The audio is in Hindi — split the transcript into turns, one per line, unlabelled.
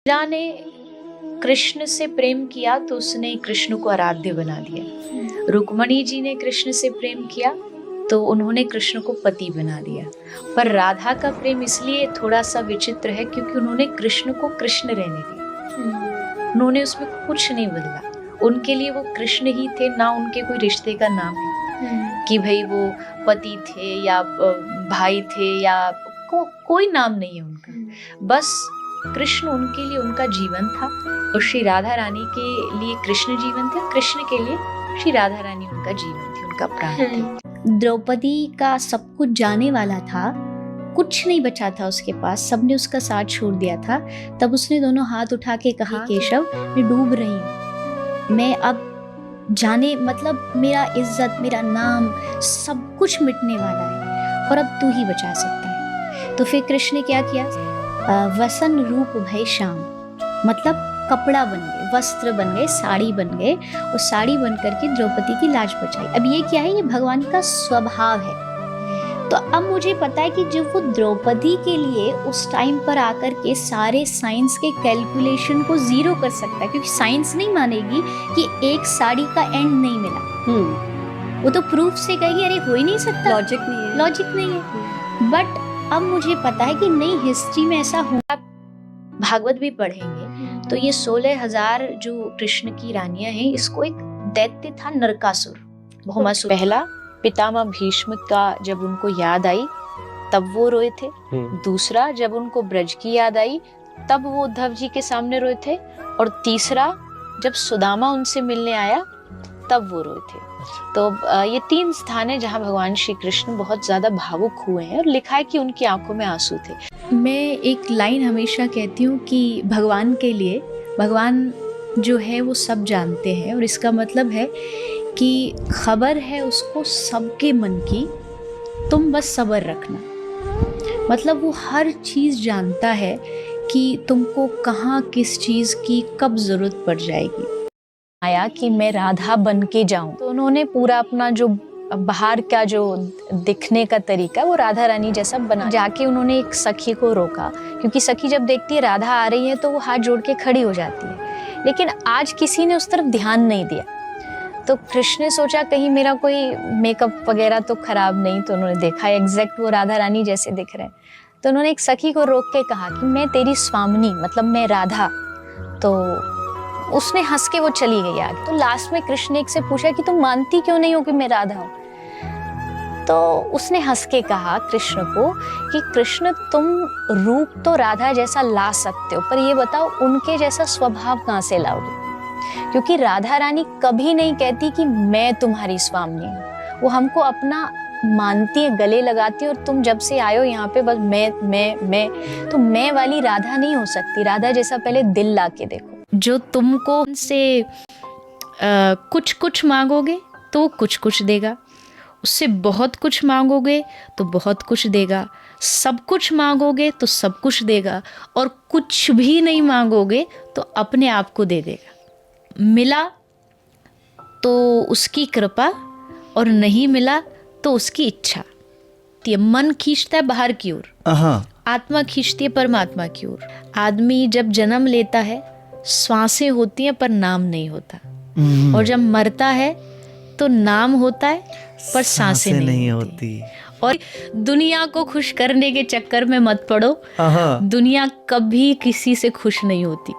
मीरा ने कृष्ण से प्रेम किया तो उसने कृष्ण को आराध्य बना दिया। रुक्मणी जी ने कृष्ण से प्रेम किया तो उन्होंने कृष्ण को पति बना दिया। पर राधा का प्रेम इसलिए थोड़ा सा विचित्र है क्योंकि उन्होंने कृष्ण को कृष्ण रहने दिया। उन्होंने उसमें कुछ नहीं बदला। उनके लिए वो कृष्ण ही थे, ना उनके कोई रिश्ते का नाम है कि भाई वो पति थे या भाई थे या कोई नाम नहीं है उनका। बस कृष्ण उनके लिए उनका जीवन था और श्री राधा रानी के लिए कृष्ण जीवन थे, कृष्ण के लिए श्री राधा रानी उनका जीवन थी, उनका प्राण थे।
द्रौपदी का सब कुछ जाने वाला था, कुछ नहीं बचा था उसके पास, सबने उसका साथ छोड़ दिया था। तब उसने दोनों हाथ उठा के कहा, केशव मैं डूब रही हूँ, मैं अब जाने मतलब मेरा इज्जत मेरा नाम सब कुछ मिटने वाला है और अब तू ही बचा सकता है। तो फिर कृष्ण ने क्या किया, वसन रूप भय श्याम, मतलब कपड़ा बन गए, वस्त्र बन गए, साड़ी बन गए और साड़ी बन करके द्रौपदी की लाज बचाई। अब ये क्या है, ये भगवान का स्वभाव है। तो अब मुझे पता है कि जब वो द्रौपदी के लिए उस टाइम पर आकर के सारे साइंस के कैलकुलेशन को जीरो कर सकता है, क्योंकि साइंस नहीं मानेगी कि एक साड़ी का एंड नहीं मिला। वो तो प्रूफ से कहेगी अरे हो ही नहीं सकता, लॉजिक नहीं है। बट अब मुझे पता है कि नहीं, हिस्ट्री में ऐसा हो।
आप भागवत भी पढ़ेंगे तो ये 16,000 जो कृष्ण की रानियां हैं, इसको एक दैत्य था नरकासुर, भौमासुर। पहला पितामह भीष्म का जब उनको याद आई तब वो रोए थे। दूसरा जब उनको ब्रज की याद आई तब वो उद्धव जी के सामने रोए थे। और तीसरा जब सुदामा उनसे मिलने आया तब वो रोए थे। तो ये 3 स्थान है जहाँ भगवान श्री कृष्ण बहुत ज्यादा भावुक हुए हैं और लिखा है कि उनकी आंखों में आंसू थे।
मैं एक लाइन हमेशा कहती हूँ कि भगवान के लिए, भगवान जो है वो सब जानते हैं और इसका मतलब है कि खबर है उसको सबके मन की, तुम बस सब्र रखना। मतलब वो हर चीज़ जानता है कि तुमको कहाँ किस चीज़ की कब ज़रूरत पड़ जाएगी।
आया कि मैं राधा बन के जाऊं, तो उन्होंने पूरा अपना जो बाहर का जो दिखने का तरीका वो राधा रानी जैसा बना। जाके उन्होंने एक सखी को रोका, क्योंकि सखी जब देखती है राधा आ रही है तो वो हाथ जोड़ के खड़ी हो जाती है। लेकिन आज किसी ने उस तरफ ध्यान नहीं दिया। तो कृष्ण ने सोचा कहीं मेरा कोई मेकअप वगैरह तो खराब नहीं, तो उन्होंने देखा एग्जैक्ट वो राधा रानी जैसे दिख रहे हैं। तो उन्होंने एक सखी को रोक के कहा कि मैं तेरी स्वामिनी, मतलब मैं राधा। तो उसने हंस के वो चली गई आगे। तो लास्ट में कृष्ण ने एक से पूछा कि तुम मानती क्यों नहीं हो कि मैं राधा हूँ? तो उसने हंस के कहा कृष्ण को कि कृष्ण तुम रूप तो राधा जैसा ला सकते हो, पर ये बताओ उनके जैसा स्वभाव कहाँ से लाओगे? क्योंकि राधा रानी कभी नहीं कहती कि मैं तुम्हारी स्वामिनी हूँ। वो हमको अपना मानती है, गले लगाती है, और तुम जब से आए हो यहाँ पे बस मैं। तो मैं वाली राधा नहीं हो सकती। राधा जैसा पहले दिल ला के देखो।
जो तुमको उनसे कुछ कुछ मांगोगे तो कुछ कुछ देगा, उससे बहुत कुछ मांगोगे तो बहुत कुछ देगा, सब कुछ मांगोगे तो सब कुछ देगा, और कुछ भी नहीं मांगोगे तो अपने आप को दे देगा। मिला तो उसकी कृपा और नहीं मिला तो उसकी इच्छा। ये मन खींचता है बाहर की ओर, आत्मा खींचती है परमात्मा की ओर। आदमी जब जन्म लेता है श्वासें होती हैं पर नाम नहीं होता, और जब मरता है तो नाम होता है पर सांसें नहीं होती। और दुनिया को खुश करने के चक्कर में मत पड़ो, दुनिया कभी किसी से खुश नहीं होती।